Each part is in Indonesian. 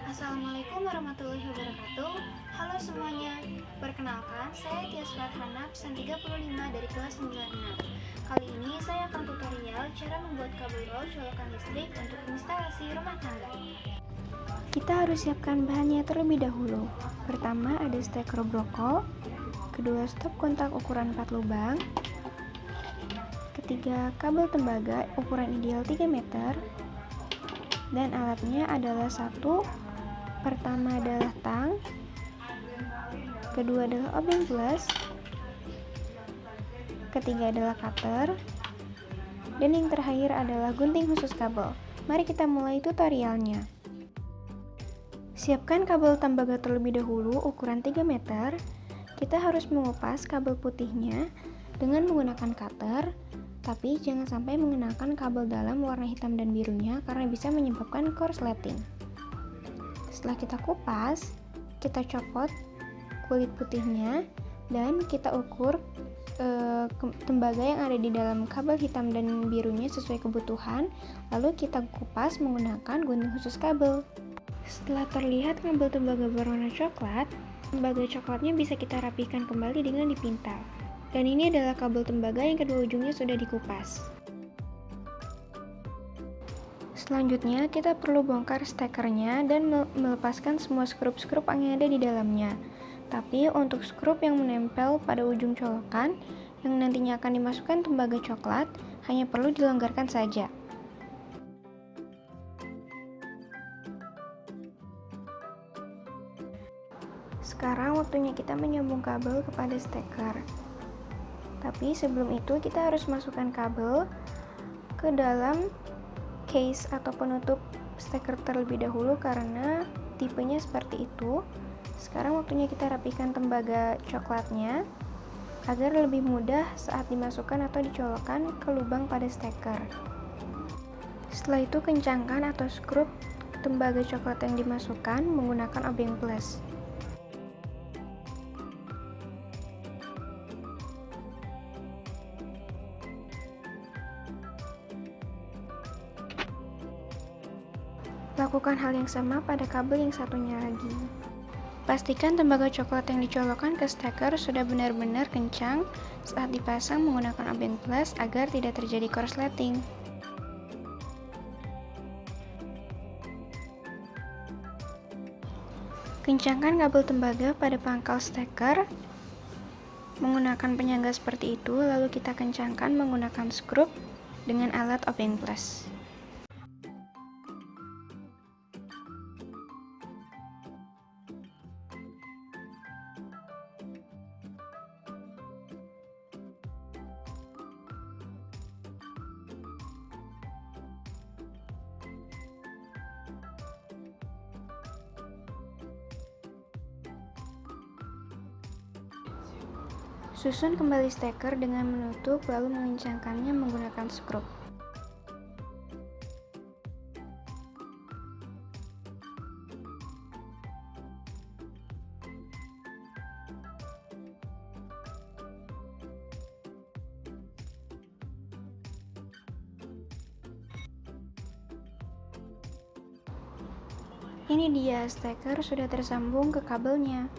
Assalamualaikum warahmatullahi wabarakatuh. Halo semuanya. Perkenalkan, saya Tias Farhana, pesan 35 dari kelas 96. Kali ini saya akan tutorial cara membuat kabel roll colokan listrik untuk instalasi rumah tangga. Kita harus siapkan bahannya terlebih dahulu. Pertama ada steker broko, kedua stop kontak ukuran 4 lubang, ketiga kabel tembaga ukuran ideal 3 meter, dan alatnya adalah satu. Pertama adalah tang, kedua adalah obeng plus, ketiga adalah cutter, dan yang terakhir adalah gunting khusus kabel. Mari kita mulai tutorialnya. Siapkan kabel tembaga terlebih dahulu ukuran 3 meter. Kita harus mengupas kabel putihnya dengan menggunakan cutter, tapi jangan sampai menggunakan kabel dalam warna hitam dan birunya karena bisa menyebabkan korsleting. Setelah kita kupas, kita copot kulit putihnya dan kita ukur tembaga yang ada di dalam kabel hitam dan birunya sesuai kebutuhan, lalu kita kupas menggunakan gunting khusus kabel. Setelah terlihat kabel tembaga berwarna coklat, tembaga coklatnya bisa kita rapikan kembali dengan dipintal. Dan ini adalah kabel tembaga yang kedua ujungnya sudah dikupas. Selanjutnya, kita perlu bongkar stekernya dan melepaskan semua skrup-skrup yang ada di dalamnya. Tapi untuk skrup yang menempel pada ujung colokan, yang nantinya akan dimasukkan tembaga coklat, hanya perlu dilonggarkan saja. Sekarang waktunya kita menyambung kabel kepada steker. Tapi sebelum itu kita harus masukkan kabel ke dalam case atau penutup steker terlebih dahulu karena tipenya seperti itu. Sekarang waktunya kita rapikan tembaga coklatnya agar lebih mudah saat dimasukkan atau dicolokkan ke lubang pada steker. Setelah itu kencangkan atau skrup tembaga coklat yang dimasukkan menggunakan obeng plus. Lakukan hal yang sama pada kabel yang satunya lagi. Pastikan tembaga coklat yang dicolokkan ke steker sudah benar-benar kencang saat dipasang menggunakan obeng plus agar tidak terjadi korsleting. Kencangkan kabel tembaga pada pangkal steker menggunakan penyangga seperti itu, lalu kita kencangkan menggunakan skrup dengan alat obeng plus. Susun kembali steker dengan menutup lalu mengencangkannya menggunakan skrup. Ini dia, steker sudah tersambung ke kabelnya.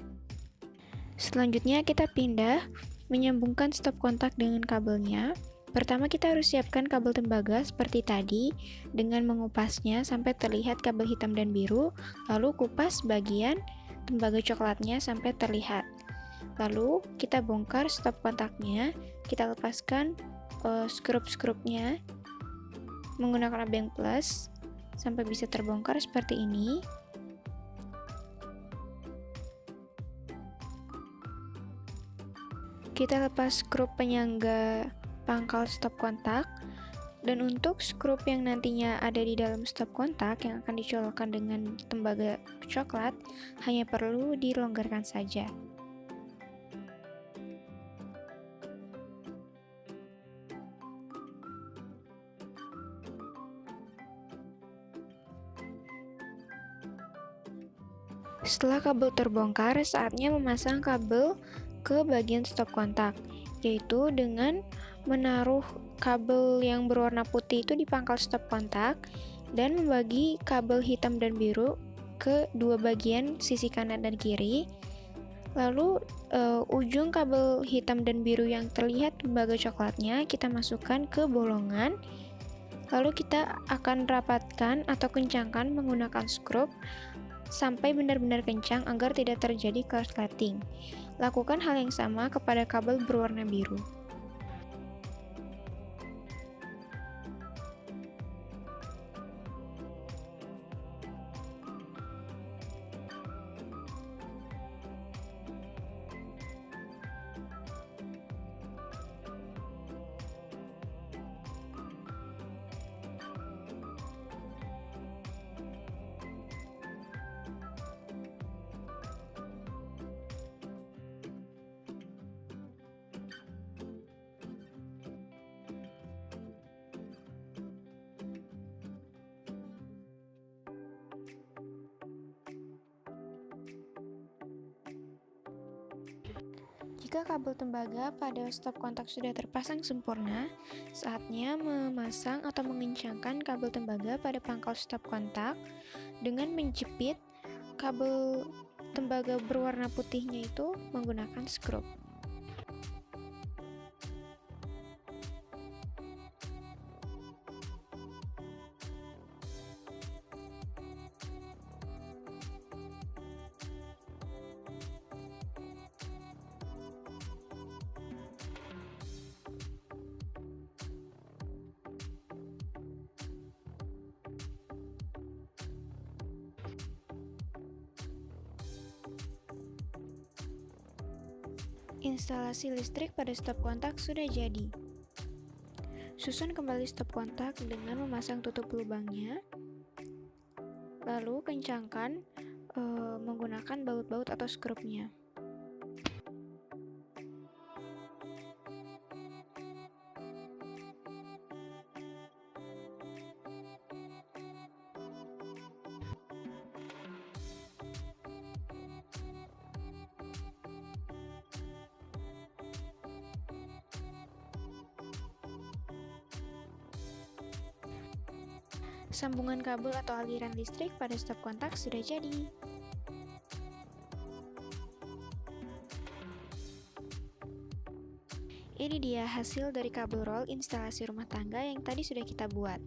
Selanjutnya kita pindah menyambungkan stop kontak dengan kabelnya. Pertama kita harus siapkan kabel tembaga seperti tadi dengan mengupasnya sampai terlihat kabel hitam dan biru, lalu kupas bagian tembaga coklatnya sampai terlihat. Lalu kita bongkar stop kontaknya, kita lepaskan skrup-skrupnya menggunakan obeng plus sampai bisa terbongkar seperti ini. Kita lepas skrup penyangga pangkal stop kontak, dan untuk skrup yang nantinya ada di dalam stop kontak yang akan dicolokkan dengan tembaga coklat hanya perlu dilonggarkan saja. Setelah kabel terbongkar, saatnya memasang kabel ke bagian stop kontak, yaitu dengan menaruh kabel yang berwarna putih itu di pangkal stop kontak dan membagi kabel hitam dan biru ke dua bagian sisi kanan dan kiri. Lalu ujung kabel hitam dan biru yang terlihat tembaga coklatnya kita masukkan ke bolongan. Lalu kita akan rapatkan atau kencangkan menggunakan skrup sampai benar-benar kencang agar tidak terjadi korsleting. Lakukan hal yang sama kepada kabel berwarna biru. Jika kabel tembaga pada stop kontak sudah terpasang sempurna, saatnya memasang atau mengencangkan kabel tembaga pada pangkal stop kontak dengan menjepit kabel tembaga berwarna putihnya itu menggunakan skrup. Instalasi listrik pada stop kontak sudah jadi. Susun kembali stop kontak dengan memasang tutup lubangnya. Lalu kencangkan menggunakan baut-baut atau skrupnya. Sambungan kabel atau aliran listrik pada stop kontak sudah jadi. Ini dia hasil dari kabel roll instalasi rumah tangga yang tadi sudah kita buat.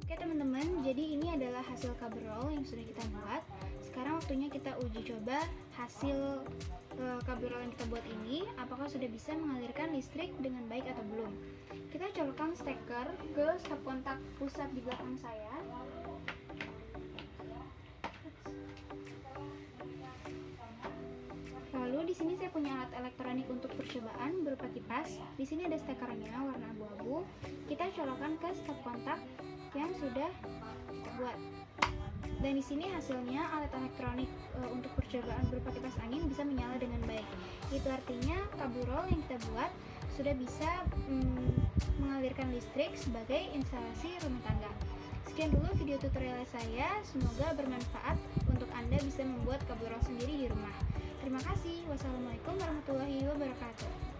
Oke teman-teman, jadi ini adalah hasil kabel roll yang sudah kita buat. Sekarang waktunya kita uji coba hasil kabel roll yang kita buat ini, apakah sudah bisa mengalirkan listrik dengan baik atau belum. Kita colokkan steker ke stop kontak pusat di belakang saya. Lalu di sini saya punya alat elektronik untuk percobaan berupa kipas. Di sini ada stekernya warna abu-abu. Kita colokkan ke stop kontak yang sudah kita buat. Dan di sini hasilnya alat elektronik untuk percobaan berupa kipas angin bisa menyala dengan baik. Itu artinya kabel roll yang kita buat sudah bisa mengalirkan listrik sebagai instalasi rumah tangga. Sekian dulu video tutorial saya, semoga bermanfaat untuk Anda bisa membuat kabel roll sendiri di rumah. Terima kasih. Wassalamualaikum warahmatullahi wabarakatuh.